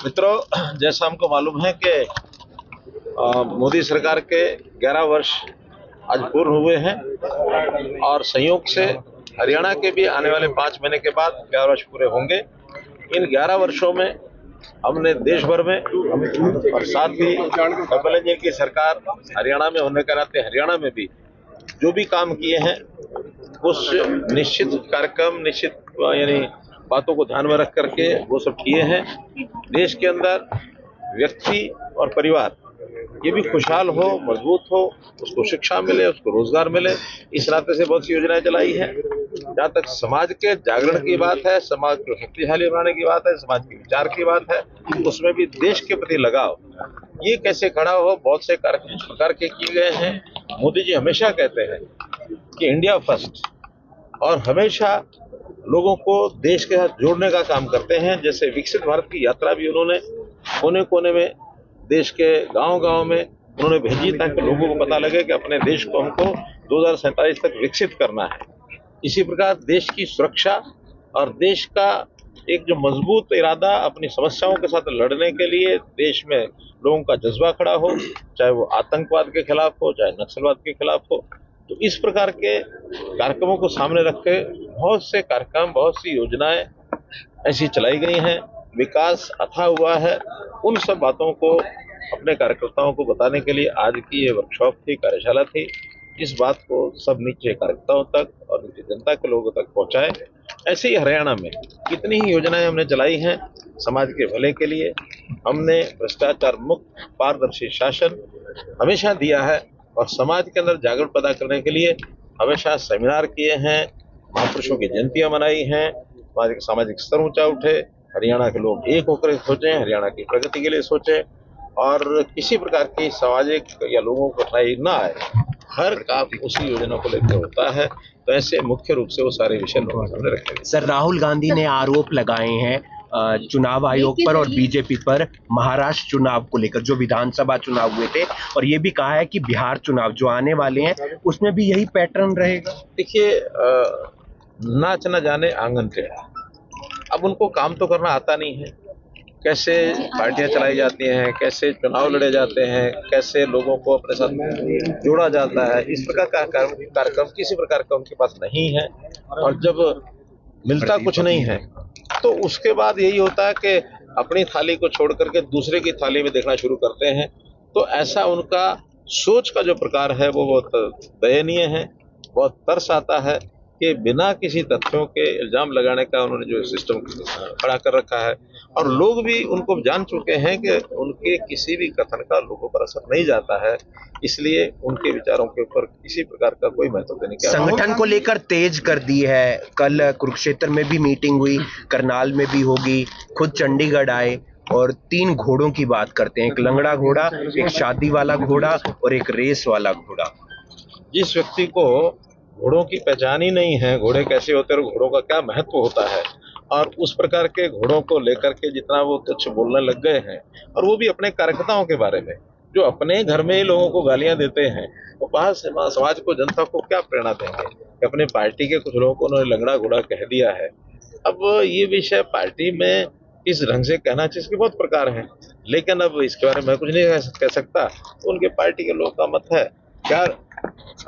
मित्रों, जैसा हमको मालूम है कि मोदी सरकार के 11 वर्ष आज पूर्ण हुए हैं और संयोग से हरियाणा के भी आने वाले 5 महीने के बाद 11 वर्ष पूरे होंगे। इन 11 वर्षों में हमने देश भर में और साथ ही डबल की सरकार हरियाणा में होने के नाते हरियाणा में भी जो भी काम किए हैं उस निश्चित कार्यक्रम निश्चित यानी बातों को ध्यान में रख करके वो सब किए हैं। देश के अंदर व्यक्ति और परिवार ये भी खुशहाल हो, मजबूत हो, उसको शिक्षा मिले, उसको रोजगार मिले, इस नाते से बहुत सी योजनाएं चलाई हैं। जहाँ तक समाज के जागरण की बात है, समाज को शक्तिशाली बनाने की बात है, समाज के विचार की बात है, उसमें भी देश के प्रति लगाव ये कैसे खड़ा हो, बहुत से कार्यक्रम इस प्रकार के किए गए हैं। मोदी जी हमेशा कहते हैं कि इंडिया फर्स्ट और हमेशा लोगों को देश के साथ जोड़ने का काम करते हैं। जैसे विकसित भारत की यात्रा भी उन्होंने कोने कोने में देश के गांव-गांव में उन्होंने भेजी ताकि लोगों को पता लगे कि अपने देश को हमको 2047 तक विकसित करना है। इसी प्रकार देश की सुरक्षा और देश का एक जो मजबूत इरादा अपनी समस्याओं के साथ लड़ने के लिए देश में लोगों का जज्बा खड़ा हो, चाहे वो आतंकवाद के खिलाफ हो, चाहे नक्सलवाद के खिलाफ हो। तो इस प्रकार के कार्यक्रमों को सामने रख के बहुत से कार्यक्रम, बहुत सी योजनाएं ऐसी चलाई गई हैं। विकास अथाह हुआ है। उन सब बातों को अपने कार्यकर्ताओं को बताने के लिए आज की ये वर्कशॉप थी, कार्यशाला थी। इस बात को सब नीचे कार्यकर्ताओं तक और नीचे जनता के लोगों तक पहुंचाएं। ऐसे ही हरियाणा में कितनी ही योजनाएं हमने चलाई हैं समाज के भले के लिए। हमने भ्रष्टाचार मुक्त पारदर्शी शासन हमेशा दिया है और समाज के अंदर जागरूक पैदा करने के लिए हमेशा सेमिनार किए हैं, महापुरुषों की जयंतियां मनाई हैं, सामाजिक स्तर ऊंचा उठे, हरियाणा के लोग एक होकर सोचें, हरियाणा की प्रगति के लिए सोचें और किसी प्रकार की सामाजिक या लोगों को कठिनाई ना आए। हर काम उसी योजना को लेकर होता है। तो ऐसे मुख्य रूप से वो सारे विषय लोगों के सामने रखे गए। सर, राहुल गांधी ने आरोप लगाए हैं चुनाव आयोग पर और बीजेपी पर महाराष्ट्र चुनाव को लेकर, जो विधानसभा चुनाव हुए थे, और ये भी कहा है कि बिहार चुनाव जो आने वाले हैं उसमें भी यही पैटर्न रहेगा। देखिए, नाच न जाने आंगन टेढ़ा। अब उनको काम तो करना आता नहीं है। कैसे पार्टियां चलाई जाती हैं, कैसे चुनाव लड़े जाते हैं, कैसे लोगों को अपने साथ जोड़ा जाता है, इस प्रकार का कार्यक्रम किसी प्रकार का उनके पास नहीं है। और जब मिलता कुछ नहीं है तो उसके बाद यही होता है कि अपनी थाली को छोड़ करके दूसरे की थाली में देखना शुरू करते हैं। तो ऐसा उनका सोच का जो प्रकार है वो बहुत दयनीय है। बहुत तरस आता है कि बिना किसी तथ्यों के इल्जाम लगाने का उन्होंने जो सिस्टम खड़ा कर रखा है और लोग भी उनको जान चुके हैं कि उनके किसी भी कथन का लोगों पर असर नहीं जाता है, इसलिए उनके विचारों के ऊपर किसी प्रकार का कोई महत्व देने की संगठन को लेकर तेज कर दी है। कल कुरुक्षेत्र में भी मीटिंग हुई, करनाल में भी होगी, खुद चंडीगढ़ आए और 3 घोड़ों की बात करते हैं, एक लंगड़ा घोड़ा, एक शादी वाला घोड़ा और एक रेस वाला घोड़ा। जिस व्यक्ति को घोड़ों की पहचान ही नहीं है, घोड़े कैसे होते हैं और घोड़ों का क्या महत्व होता है, और उस प्रकार के घोड़ों को लेकर के जितना वो तुच्छ बोलने लग गए हैं, और वो भी अपने कार्यकर्ताओं के बारे में जो अपने घर में ही लोगों को गालियां देते हैं, वो बाहर समाज को, जनता को क्या प्रेरणा देंगे कि अपने पार्टी के कुछ लोगों को उन्होंने लंगड़ा घोड़ा कह दिया है। अब ये विषय पार्टी में इस ढंग से कहना चाहिए, इसके बहुत प्रकार हैं, लेकिन अब इसके बारे में कुछ नहीं कह सकता। तो उनके पार्टी के लोगों का मत है क्या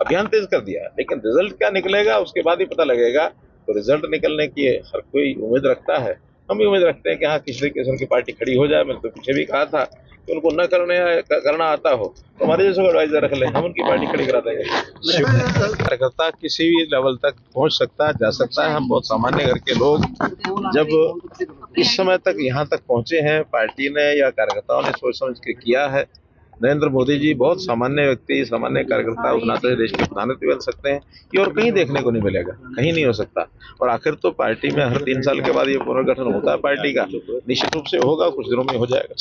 अभियान तेज कर दिया, लेकिन रिजल्ट क्या निकलेगा उसके बाद ही पता लगेगा। तो रिजल्ट निकलने की हर कोई उम्मीद रखता है, हम भी उम्मीद रखते हैं कि हाँ किसी तरीके से उनकी पार्टी खड़ी हो जाए। मैंने तो पीछे भी कहा था कि उनको न करना आता हो तो हमारे जैसे एडवाइजर रख लें, हम उनकी पार्टी खड़ी करा देंगे। कार्यकर्ता किसी भी लेवल तक पहुंच सकता है, जा सकता है। हम बहुत सामान्य घर के लोग जब इस समय तक यहाँ तक पहुंचे हैं, पार्टी ने या कार्यकर्ताओं ने सोच समझ के किया है। नरेंद्र मोदी जी बहुत सामान्य व्यक्ति, सामान्य कार्यकर्ता उस नाते देश के प्रधानमंत्री बन सकते हैं। ये और कहीं देखने को नहीं मिलेगा, कहीं नहीं हो सकता। और आखिर तो पार्टी में हर 3 साल के बाद ये पुनर्गठन होता है पार्टी का, निश्चित रूप से होगा, कुछ दिनों में हो जाएगा।